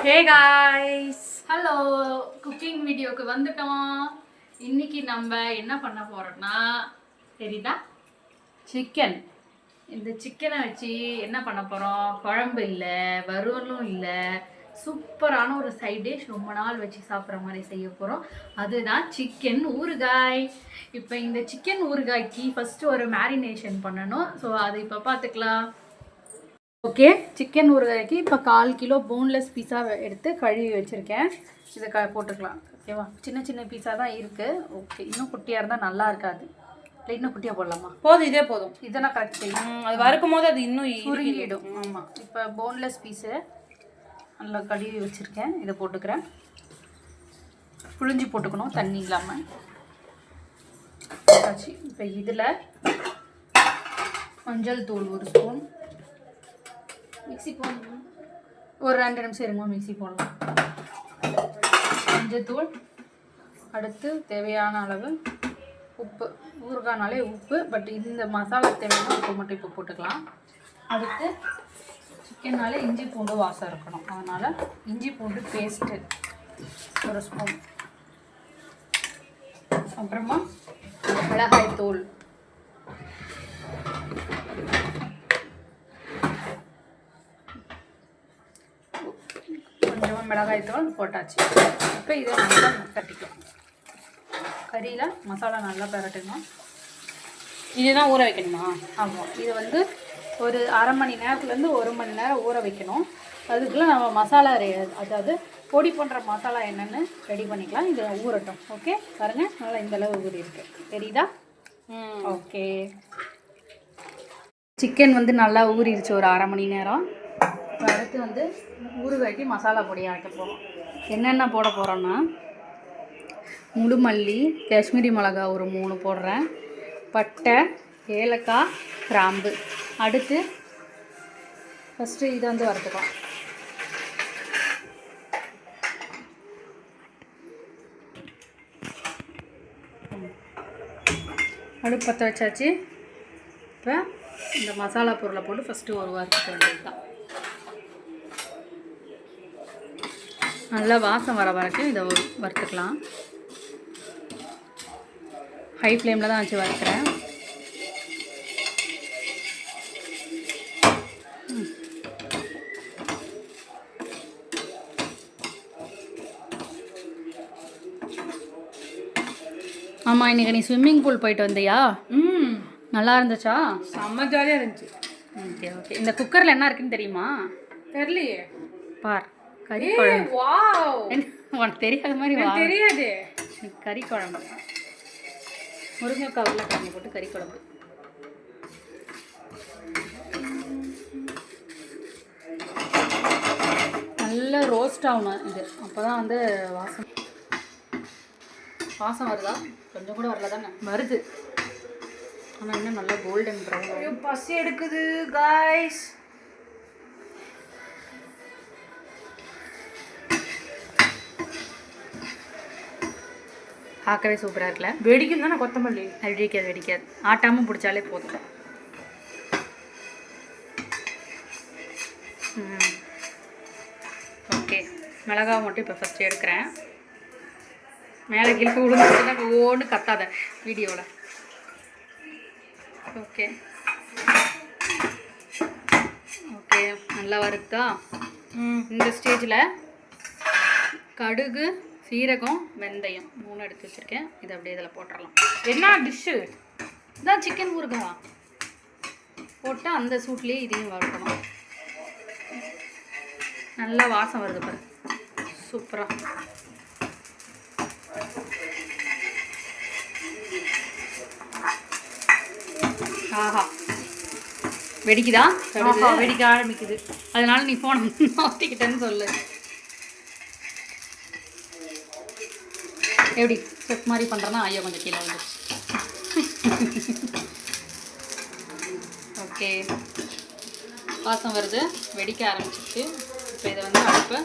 Hey guys, hello. Cooking வீடியோக்கு வந்துட்டோம். இன்னைக்கு நம்ம என்ன பண்ண போறோம்னா தெரியுதா, சிக்கன். இந்த சிக்கனை வச்சு என்ன பண்ண போறோம்? குழம்பு இல்லை, வறுவலும் இல்லை, சூப்பரான ஒரு சைட் டிஷ், ரொம்ப நாள் வச்சு சாப்பிட்ற மாதிரி செய்ய போகிறோம். அதுதான் சிக்கன் ஊறுகாய். இப்போ இந்த சிக்கன் ஊறுகாய்க்கு ஃபஸ்ட்டு ஒரு மேரினேஷன் பண்ணணும். ஸோ அது இப்போ பார்த்துக்கலாம். ஓகே, சிக்கன் ஊறுகாய்க்கு இப்போ 1/4 கிலோ போன்லெஸ் பீஸா எடுத்து கழுவி வச்சுருக்கேன். இதை போட்டுக்கலாம். ஓகேவா? சின்ன சின்ன பீஸா தான் இருக்குது. ஓகே, இன்னும் குட்டியாக இருந்தால் நல்லா இருக்காது. இல்லை இன்னும் குட்டியாக போடலாமா? போதும், இதே போதும். இதெல்லாம் கரெக்ட் செய்யும். அது வறுக்கும் போது அது இன்னும் சுருங்கிடும். ஆமாம். இப்போ போன்லெஸ் பீஸு நல்லா கழுவி வச்சுருக்கேன். இதை போட்டுக்கிறேன். புழிஞ்சி போட்டுக்கணும், தண்ணி இல்லாமல். இப்போ இதில் மஞ்சள் தூள் 1 ஸ்பூன். மிக்ஸி போடணும். ஒரு 2 நிமிஷம் இருங்க, மிக்ஸி போடலாம். மஞ்சத்தூள், அடுத்து தேவையான அளவு உப்பு. ஊறுகாய்னாலே உப்பு, பட் இந்த மசாலா தேவையான உப்பு மட்டும் இப்போ போட்டுக்கலாம். அடுத்து சிக்கன்னாலே இஞ்சி பூண்டு வாசம் இருக்கணும், அதனால் இஞ்சி பூண்டு பேஸ்ட்டு 1 ஸ்பூன். அப்புறமா மிளகாய் தூள், கொஞ்சமாக மிளகாய் தூள் போட்டாச்சு. இப்போ இதை நல்லா தட்டிக்கலாம். கறியில் மசாலா நல்லா பரட்டணும். இதுதான் ஊற வைக்கணுமா? ஆமாம், இது வந்து ஒரு 1/2 மணி நேரத்துலேருந்து 1 மணி நேரம் ஊற வைக்கணும். அதுக்குள்ளே நம்ம மசாலா அதாவது பொடி பண்ணுற மசாலா என்னென்னு ரெடி பண்ணிக்கலாம். இது ஊறட்டும். ஓகே, பாருங்கள், நல்லா இந்தளவு ஊறி இருக்கு, தெரியுதா? ஓகே, சிக்கன் வந்து நல்லா ஊறிடுச்சு ஒரு 1/2 மணி நேரம். இப்போ அடுத்து வந்து ஊறுகாய்க்கு மசாலா பொடி அரைக்க போகிறோம். என்னென்ன போட போகிறோன்னா, முழு மல்லி, காஷ்மீரி மிளகா ஒரு 3 போடுறேன், பட்டை, ஏலக்காய், கிராம்பு. அடுத்து ஃபஸ்ட்டு இதை வந்து வறுத்துக்கலாம். அடுப்பு பற்ற வச்சாச்சு. இப்போ இந்த மசாலா பொருளை போட்டு ஃபஸ்ட்டு ஒரு வறுத்துக்க வேண்டியது தான். நல்லா வாசம் வர வரைக்கும் இதை வறுத்துக்கலாம். ஹை ஃப்ளேமில் தான் வச்சு வறுக்கிறேன். ஆமாம், இன்றைக்கி நீ ஸ்விம்மிங் பூல் போயிட்டு வந்தியா? நல்லா இருந்துச்சா? செம்ம ஜாலியாக இருந்துச்சு. Okay okay. இந்த குக்கரில் என்ன இருக்குன்னு தெரியுமா? தெரியலையே. பார், கறி குழம்பு. உனக்கு தெரியாத மாதிரி தெரியாது. கறி குழம்பு, முருங்கைக்காய் உருளைக்கிழங்கு போட்டு கறி குழம்பு. நல்லா ரோஸ்ட் ஆகணும் இது, அப்போ தான் வந்து வாசம் வருதா? கொஞ்சம் கூட வரல தானே? வருது, ஆனால் இன்னும் நல்லா கோல்டன் ப்ரௌன். பசி எடுக்குது காய்ஸ். பார்க்கவே சூப்பராக இருக்குல்ல? வெடிக்கும் தானே கொத்தமல்லி? வெடிக்காது வெடிக்காது, ஆட்டாமல் பிடிச்சாலே போதும். ஓகே, மிளகாவை மட்டும் இப்போ ஃபஸ்ட்டு எடுக்கிறேன். மேலே கீழே விழுந்துச்சுன்னா ஒவ்வொன்று கத்தாத வீடியோவில். ஓகே ஓகே, நல்லா வறுத்தா. இந்த ஸ்டேஜில் கடுகு, சீரகம், வெந்தயம் 3 எடுத்து வச்சுருக்கேன். இதை அப்படியே இதில் போட்டுடலாம். என்ன டிஷ்ஷு இதான் சிக்கன் ஊறுகாய் போட்டு அந்த சூட்லேயே இதையும் வறுக்கணும். நல்லா வாசம் வருது பாரு, சூப்பராக. ஆஹா, வெடிக்குதா? வெடிக்க ஆரம்பிக்குது. அதனால நீ போன மாற்றிக்கிட்டேன்னு சொல்லு. எப்படி செட் மாதிரி பண்ணுறேன்னா ஐயோ கொஞ்சம் கீழே வந்து. ஓகே, வாசம் வருது, வெடிக்க ஆரம்பிச்சிருச்சு. இப்போ இதை வந்து அடுப்பை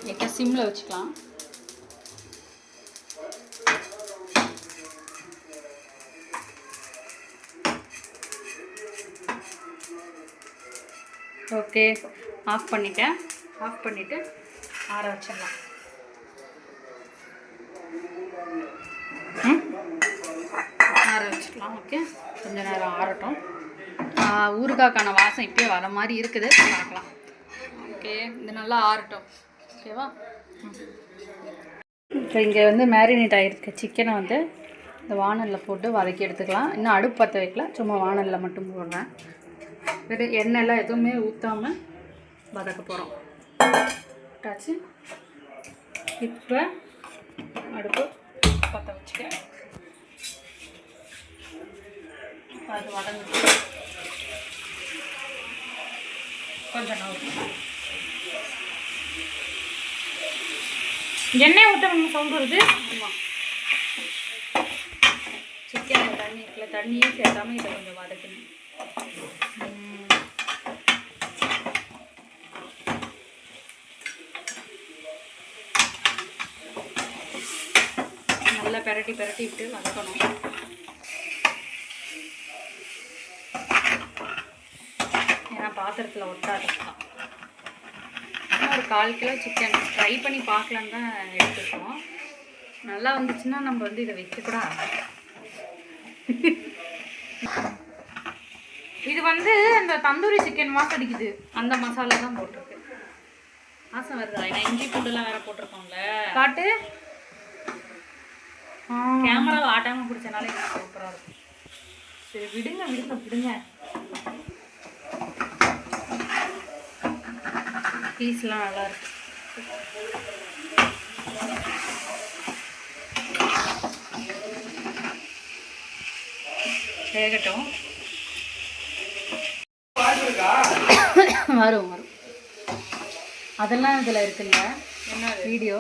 லைட்டாக சிம்மில் வச்சுக்கலாம். ஓகே, ஆஃப் பண்ணிவிட்டு ஆற வச்சிடலாம். ஆற வச்சுக்கலாம். ஓகே, கொஞ்சம் நேரம் ஆறட்டும். ஊறுகாய்க்கான வாசம் இப்போயே வர மாதிரி இருக்குது, பார்க்கலாம். ஓகே, இது நல்லா ஆறட்டும். ஓகேவா? இப்போ இங்கே வந்து மேரினேட் ஆகிருக்கு சிக்கனை வந்து இந்த வானலில் போட்டு வதக்கி எடுத்துக்கலாம். இன்னும் அடுப்பு பற்ற வைக்கல, சும்மா வானலில் மட்டும் போடுறேன். வெறும் எண்ணெயெல்லாம் எதுவுமே ஊற்றாமல் வதக்க போகிறோம். டாச்சு. இப்போ அடுப்பு பற்ற வச்சுக்க. அது வதங்குது. கொஞ்சம் நேரம் எண்ணெய் ஊற்ற நம்ம சவுண்ட் வருது. ஆமாம், சிக்கனில் தண்ணி இருக்குல்ல, தண்ணியே சேர்த்தாமல் இதை கொஞ்சம் வதக்கணும். நல்லா பெரட்டி விட்டு வதக்கணும். ஏன்னா பாத்திரத்தில் ஒட்டாதுதான். ஒரு 1/4 கிலோ சிக்கன் ட்ரை பண்ணி பார்க்கலான்னு தான் எடுத்துருக்கோம். நல்லா வந்துச்சுன்னா நம்ம வந்து இதை வைக்கக்கூட. இது வந்து அந்த தந்தூரி சிக்கன் வாசம் அடிக்குது. அந்த மசாலா தான் போட்டிருக்கு. வாசம் வருதா? ஏன்னா இஞ்சி பூண்டுலாம் வேற போட்டிருக்கோம்ல. காட்டு. கேமராவை ஆட்டாமல் பிடிச்சனால எனக்கு சூப்பராக இருக்கும். சரி, விடுங்க. பீஸ்லாம் நல்லா இருக்கு. வேகட்டும். வரும். அதெல்லாம் இதில் இருக்குல்ல, என்ன வீடியோ.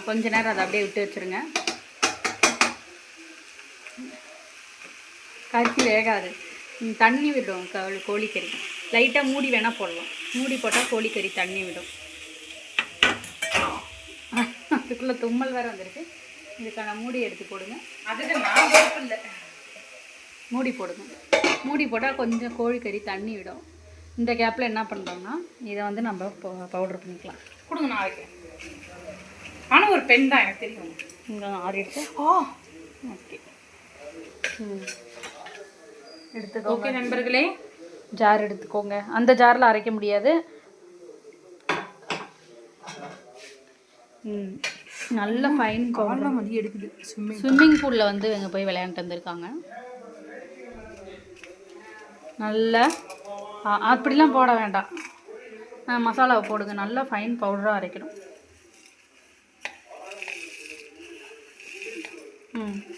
கொஞ்ச நேரம் அதை அப்படியே விட்டு வச்சுருங்க. கறிக்கு வேகாது, தண்ணி விடும். கோழிக்கறி லைட்டாக மூடி வேணால் போடலாம். மூடி போட்டால் கோழிக்கறி தண்ணி விடும். அதுக்குள்ளே தும்மல் வேறு வந்திருக்கு. இதுக்கான மூடி எடுத்து போடுங்க. அதுக்கு நான் பொறுப்பு இல்லை. மூடி போடுங்க. மூடி போட்டால் கொஞ்சம் கோழிக்கறி தண்ணி விடும். இந்த கேப்பில் என்ன பண்ணுறோம்னா இதை வந்து நம்ம பவுடர் பண்ணிக்கலாம். கொடுங்க, நான் வைக்கிறேன். ஆனால் ஒரு பெண் தான், எனக்கு தெரியும். இங்கே ஆறிட்டு. ஓகே, எடுத்துக்கோங்க. ஓகே நண்பர்களே, ஜார் எடுத்துக்கோங்க. அந்த ஜாரில் அரைக்க முடியாது. நல்ல ஃபைன் பவுடர் வந்து எடுக்குது. ஸ்விம்மிங் பூலில் வந்து இவங்க போய் விளையாண்டுட்டு வந்திருக்காங்க. நல்லா அப்படிலாம் போட வேண்டாம். மசாலாவை போடுங்க. நல்லா ஃபைன் பவுடராக அரைக்கணும்.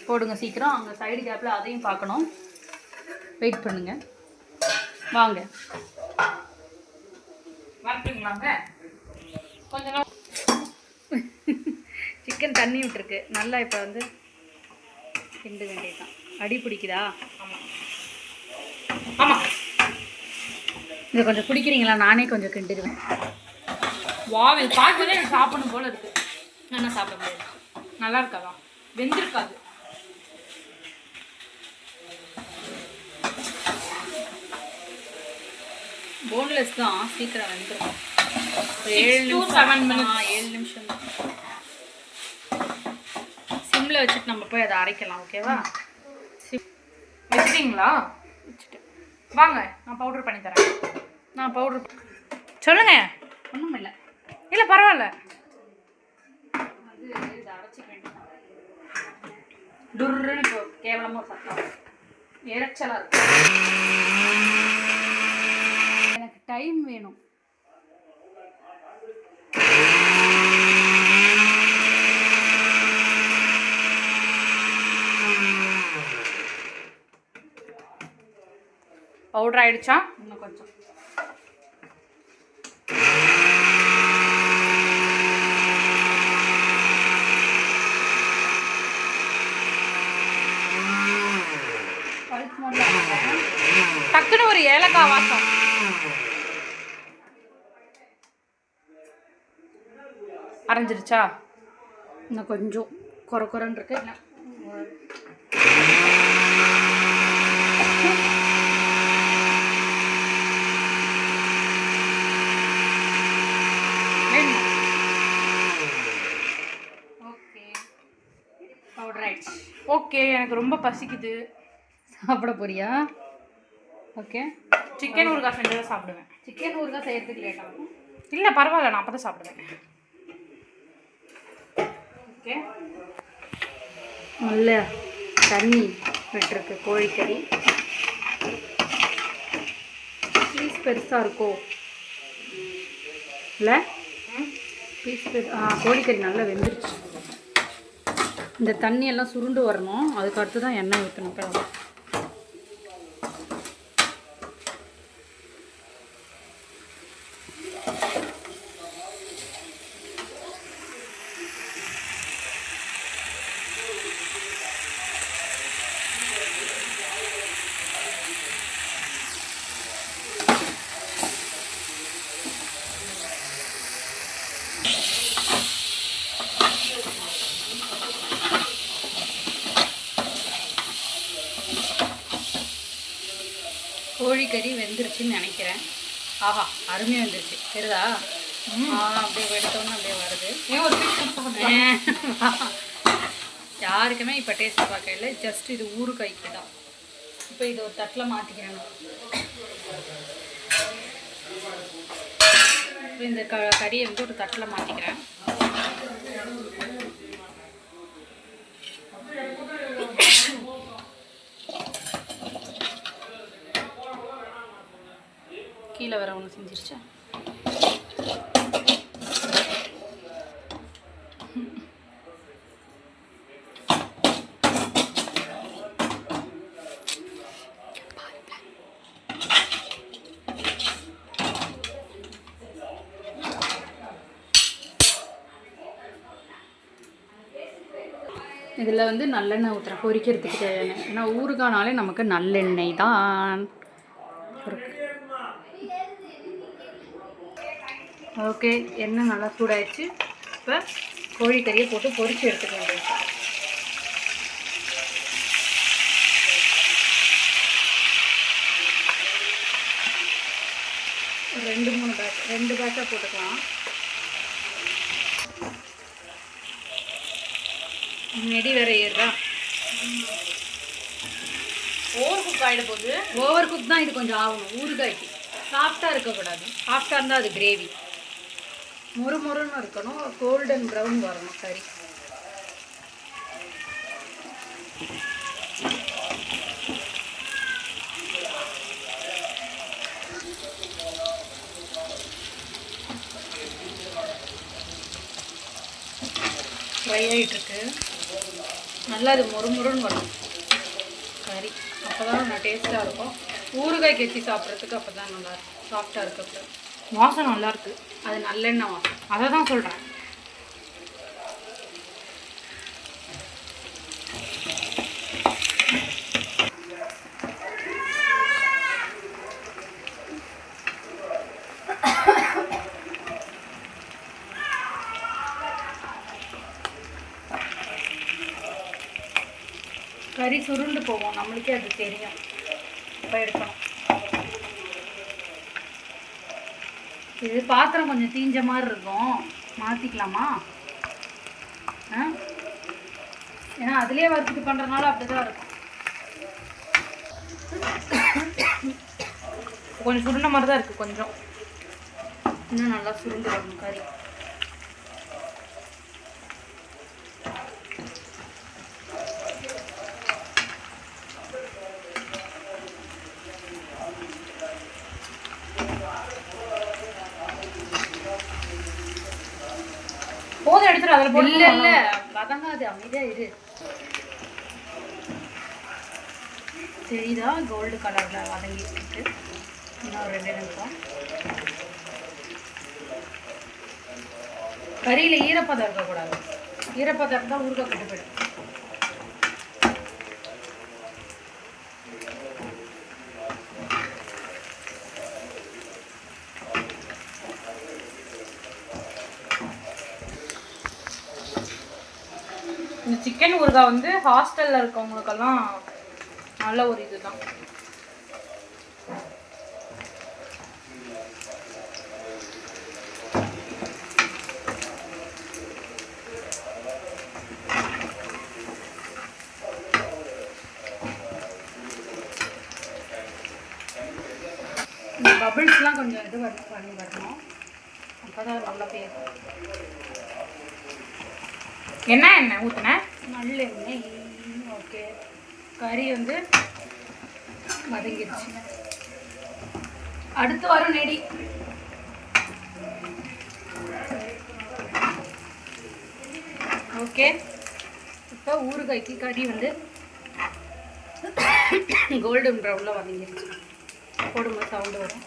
போடுங்க சீக்கிரம். அங்கே சைடு கேப்பில் அதையும் பார்க்கணும். வெயிட் பண்ணுங்க. வாங்க வரட்டுங்களாங்க. கொஞ்சம் சிக்கன் தண்ணி விட்டுருக்கு. நல்லா இப்போ வந்து கிண்டு வேண்டியதுதான். அடி பிடிக்குதா? ஆமாம். இதை கொஞ்சம் பிடிக்கிறீங்களா? நானே கொஞ்சம் கிண்டுடுவேன். இது பார்க்கவே எனக்கு சாப்பிடணும் போல இருக்குது. நான் சாப்பிட முடியாது. நல்லா இருக்காதா? வெந்திருக்காது. போன்லெஸ் தான், சீக்கிரம் வெந்துடும். 7 நிமிஷம் தான். சிம்மில் வச்சுட்டு நம்ம போய் அதை அரைக்கலாம். ஓகேவா? வச்சுட்டிங்களா? வச்சுட்டு வாங்க, நான் பவுடர் பண்ணி தரேன். நான் பவுடர் சொல்லுங்க. ஒன்றும் இல்லை. இல்லை பரவாயில்ல. அது இதை அரைச்சிக்க வேண்டியதான். டுர்ன்னு இப்போ கேவலமாக சத்தம் இறைச்சலாக இருக்கு. எனக்கு டைம் வேணும். பவுடர் ஆயிடுச்சா? இன்னும் கொஞ்சம். டக்குன்னு ஒரு ஏலக்காய் வாசம். அரைஞ்சிருச்சா? இன்னும் கொஞ்சம் குறன்னு இருக்கு. ஓகே, எனக்கு ரொம்ப பசிக்குது. சாப்பிட போறியா? ஓகே, சிக்கன் ஊறுகாய் செஞ்சதை சாப்பிடுவேன். சிக்கன் ஊறுகாய் செய்யறதுக்கு லேட் ஆகும். இல்லை பரவாயில்ல, நான் அப்போ தான் சாப்பிடுவேன். ஓகே, நல்ல தண்ணி விட்டுருக்கு கோழிக்கறி. பீஸ் பெருசாக இருக்கோ இல்லை? பீஸ் கோழிக்கறி நல்லா வெந்துருச்சு. இந்த தண்ணியெல்லாம் சுருண்டு வரணும். அதுக்கு அடுத்து தான் எண்ணெய் ஊற்றணும். கோழிக்கறி வெந்துருச்சுன்னு நினைக்கிறேன். ஆஹா, அருமையாக வெந்துருச்சு. தெரியுதா? அப்படியே எடுத்தோன்னு அப்படியே வருது. யாருக்குமே இப்போ டேஸ்ட் பார்க்கல. ஜஸ்ட் இது ஊறுகாய்க்கு தான். இப்போ இது ஒரு தட்டில் மாற்றிக்கிறேன். இப்போ இந்த கறியை வந்து ஒரு தட்டில் மாற்றிக்கிறேன். கீழே வர ஒன்று செஞ்சிருச்சா? இதில் வந்து நல்லெண்ணெய் ஊற்றுறேன் பொரிக்கிறதுக்கு தேவையான. ஏன்னா ஊறுகானாலே நமக்கு நல்லெண்ணெய் தான். ஓகே, எண்ணெய் நல்லா சூடாயிடுச்சு. இப்போ கோழிக்கறியை போட்டு பொரிச்சு எடுத்துக்க வேண்டியது. ரெண்டு பேட்சாக போட்டுக்கலாம். நெடி வேற ஏறுதா? ஓவர் குக் ஆகிட போகுது. ஓவர் குக் தான் இது கொஞ்சம் ஆகணும். ஊறுகாய்க்கு சாஃப்டாக இருக்கக்கூடாது. சாஃப்டாக இருந்தால் அது கிரேவி. முறுமுறுன்னு இருக்கணும். கோல்டன் ப்ரௌன் வரணும் கறி. ஃப்ரை ஆகிட்டுருக்கு. நல்லா அது முறுமுறுன்னு வரணும் கறி. அப்போ தான் நான் டேஸ்ட்டாக இருக்கும். ஊறுகாய்க்கு வச்சு சாப்பிட்றதுக்கு அப்போ தான் நல்லாயிருக்கும். சாஃப்டாக இருக்கப்போ வாசம் நல்லாயிருக்கு. அது நல்லெண்ணெய் வாசம். அதை தான் சொல்கிறேன். கறி சுருண்டு போகும், நம்மளுக்கே அது தெரியும். இப்போ எடுக்கணும். இது பாத்திரம் கொஞ்சம் தீஞ்ச மாதிரி இருக்கும். மாற்றிக்கலாமா? ஏன்னா அதுலேயே வறுத்துட்டு பண்ணுறதுனால அப்படி தான் இருக்கும். கொஞ்சம் சுருண்ட மாதிரி தான் இருக்குது. கொஞ்சம் இன்னும் நல்லா சுருண்டு வரணும் கறி. போதும், எடுத்துட்டு அதில் போட்டு. இல்லை இல்லை, வதங்காது. அமைதியாக இரு. தெரியுதா? கோல்டு கலரில் வதங்கிட்டு இன்னும் 2 நிமிஷம். கறியில் ஈரப்பதம் இருக்கக்கூடாது. ஈரப்பதம் இருந்தால் ஊறுகாய் கெட்டு போயிடும். இந்த சிக்கன் ஊறுகாய் வந்து ஹாஸ்டலில் இருக்கவங்களுக்கெல்லாம் நல்ல ஒரு இதுதான். இந்த பபிள்ஸ்லாம் கொஞ்சம் இது பண்ணி வரணும், அப்போ தான் நல்லா பேரும். என்ன எண்ணெய் ஊற்றினேன்? நல்லெண்ணெய். ஓகே, கறி வந்து வதங்கிடுச்சு. அடுத்து வரும் நெடி. ஓகே, இப்போ ஊறுகாய்க்கு கறி வந்து கோல்டன் ப்ரௌனில் வதங்கிடுச்சு. போடும்போது சவுண்டு வரும்.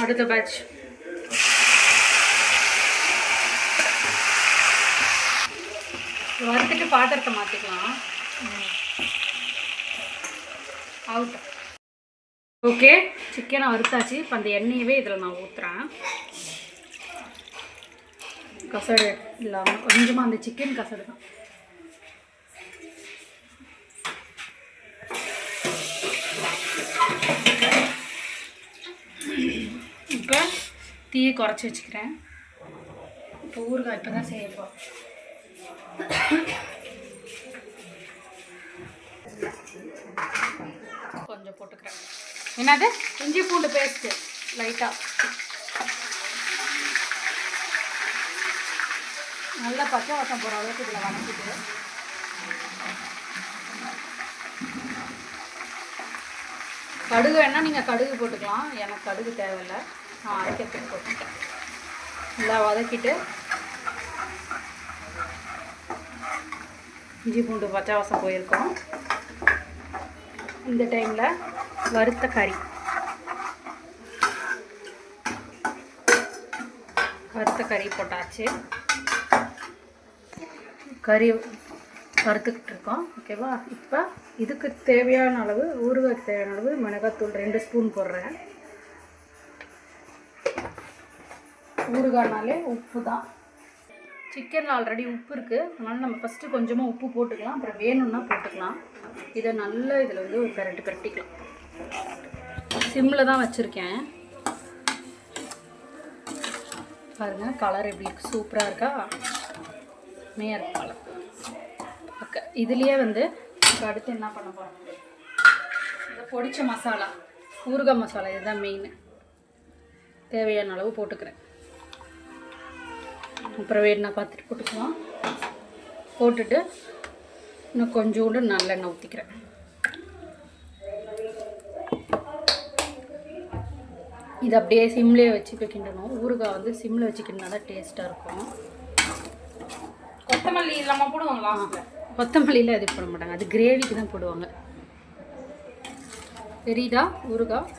அடுத்த பேட்ச். வறுத்துட்டு பாத்திரத்தை மாற்றிக்கலாம். அவுட். ஓகே, சிக்கனை வறுத்தாச்சு. இப்போ அந்த எண்ணெயவே இதில் நான் ஊற்றுறேன். கசடு இல்லாமல் கொஞ்சமாக அந்த சிக்கன் கசடு தான். இப்போ தீயை குறைச்சி வச்சுக்கிறேன். இப்போ ஊறுகாய் இப்போ தான் செய்யப்போம். கொஞ்சம் போட்டுக்கிறேன். என்னது? இஞ்சி பூண்டு பேஸ்ட்டு லைட்டாக. நல்லா பச்சை வாசம் போகிற அளவுக்கு இதில் வதக்கிட்டு கடுகு வேணால் நீங்கள் கடுகு போட்டுக்கலாம். எனக்கு கடுகு தேவையில்லை, நான் அரைக்கிறதுக்கு போட்டுட்டேன். நல்லா வதக்கிட்டு இஞ்சி பூண்டு பச்சை வாசம் போயிருக்கோம். இந்த டைமில் வறுத்த கறி போட்டாச்சு. கறி வறுத்துக்கிட்டு இருக்கோம். ஓகேவா? இப்போ இதுக்கு தேவையான அளவு, ஊறுகாய்க்கு தேவையான அளவு மிளகாத்தூள் 2 ஸ்பூன் போடுறேன். ஊறுகாய்னாலே உப்பு தான். சிக்கனில் ஆல்ரெடி உப்பு இருக்குது, அதனால் நம்ம ஃபஸ்ட்டு கொஞ்சமாக உப்பு போட்டுக்கலாம், அப்புறம் வேணும்னா போட்டுக்கலாம். இதை நல்லா இதில் வந்து ஒரு பிரட்டிக்கலாம். சிம்மில் தான் வச்சுருக்கேன். பாருங்கள் கலர் எப்படி இருக்குது, சூப்பராக இருக்கா? மெய்யாக இருக்கு கலர். ஓகே, இதுலேயே வந்து இப்போ அடுத்து என்ன பண்ண போகிறோம், இந்த பொடிச்ச மசாலா, ஊறுகாய் மசாலா, இதுதான் மெயின். தேவையான அளவு போட்டுக்கிறேன். அப்புறம் வேணுன்னா பார்த்துட்டு போட்டுக்கலாம். போட்டுட்டு இன்னும் கொஞ்சோண்டு நல்லெண்ணெய் ஊற்றிக்கிறேன். இது அப்படியே சிம்லேயே வச்சு போய் கிண்டணும். ஊறுகாய் வந்து சிம்மில் வச்சு கிண்டினா தான் டேஸ்ட்டாக இருக்கும். கொத்தமல்லி இல்லாமல் போடுவாங்களா? கொத்தமல்லியில் எதுவும் போட மாட்டாங்க, அது கிரேவிக்கு தான் போடுவாங்க. தெரியுதா ஊறுகாய்?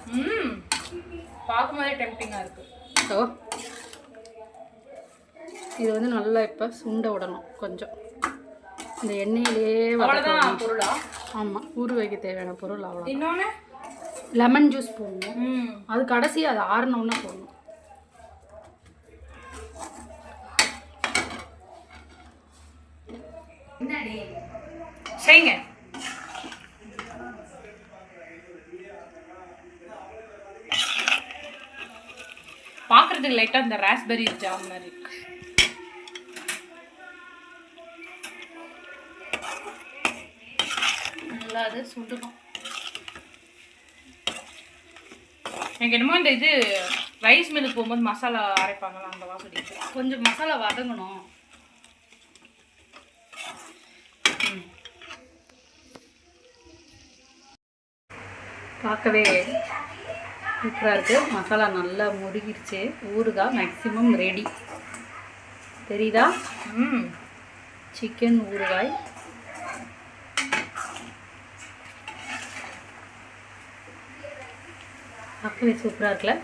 பார்க்கும்போதே டெம்ப்டிங்காக இருக்குது. ஸோ இது வந்து நல்லா இப்போ சுண்ட விடணும். கொஞ்சம் இந்த எண்ணெயிலேயே அவ்வளோதான் பொருளா? ஆமாம், ஊறுகாய்க்கு தேவையான பொருள் அவ்வளோ. இன்னொன்று லெமன் ஜூஸ் போடணும். அது கடைசி, அது ஆறணுன்னா போடணும். செய்யுங்க. பார்க்குறதுக்கு லைட்டாக இந்த ராஸ்பெரி ஜாம் மாதிரி இருக்கு. நல்லா அது சுண்டணும். எனக்கு என்னமோ இந்த இது ரைஸ் மில்லுக்கு போகும்போது மசாலா அரைப்பாங்களா, அந்த வாசடி. கொஞ்சம் மசாலா வதங்கணும். பார்க்கவே சூப்பராக இருக்குது. மசாலா நல்லா முருகிருச்சு. ஊறுகாய் மேக்ஸிமம் ரெடி. தெரியுதா? சிக்கன் ஊறுகாய். பார்க்கவே சூப்பராக இருக்குல்ல?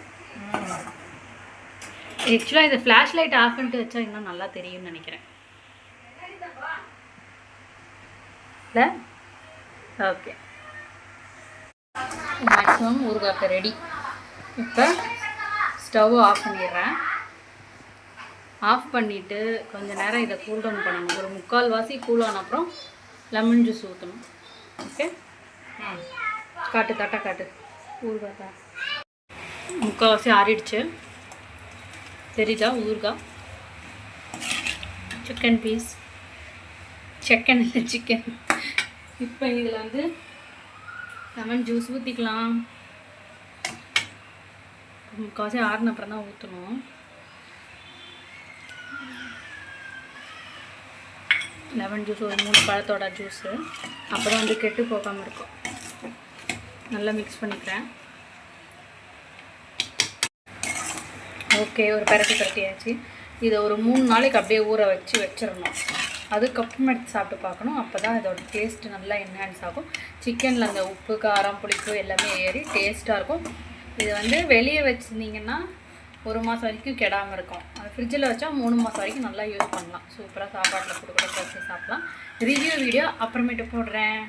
ஆக்சுவலாக இந்த ஃப்ளாஷ் லைட் ஆஃப் பண்ணிட்டு வச்சா இன்னும் நல்லா தெரியும்னு நினைக்கிறேன். இல்லை? ஓகே, மேக்ஸிமம் ஊறுகாய் ரெடி. இப்போ ஸ்டவ் ஆஃப் பண்ணிடுறேன். ஆஃப் பண்ணிவிட்டு கொஞ்சம் நேரம் இதை கூல் டவுன் பண்ணணும். ஒரு 3/4 வாசி கூல் ஆன அப்புறம் லெமன் ஜூஸ் ஊற்றணும். ஓகே, காட்டு ஊறுகாய். முக்கால்வாசி ஆறிடுச்சு. தெரியுதா ஊறுகாய்? சிக்கன் பீஸ், சிக்கன் இல்லை சிக்கன். இப்போ இதில் வந்து லெமன் ஜூஸ் ஊற்றிக்கலாம். முக்கால்வாசி ஆறின அப்புறம் தான் ஊற்றணும். லெமன் ஜூஸ் ஒரு 3 பழத்தோட ஜூஸு, அப்போ தான் வந்து கெட்டு போகாமல் இருக்கும். நல்லா மிக்ஸ் பண்ணிக்கிறேன். ஓகே, ஒரு பரட்டியாச்சு. இதை ஒரு 3 நாளைக்கு அப்படியே ஊற வச்சிடணும். அதுக்கப்புறம் எடுத்து சாப்பிட்டு பார்க்கணும். அப்போ தான் இதோட டேஸ்ட்டு நல்லா என்ஹான்ஸ் ஆகும். சிக்கனில் அந்த உப்பு, காரம், புளிப்பு எல்லாமே ஏறி டேஸ்ட்டாக இருக்கும். இது வந்து வெளியே வச்சுருந்தீங்கன்னா 1 மாதம் வரைக்கும் கெடாமல் இருக்கும். அது ஃப்ரிட்ஜில் வச்சா 3 மாதம் வரைக்கும் நல்லா யூஸ் பண்ணலாம். சூப்பராக சாப்பாட்டில் கூட வச்சு சாப்பிட்லாம். ரிவ்யூ வீடியோ அப்புறமேட்டு போடுறேன்.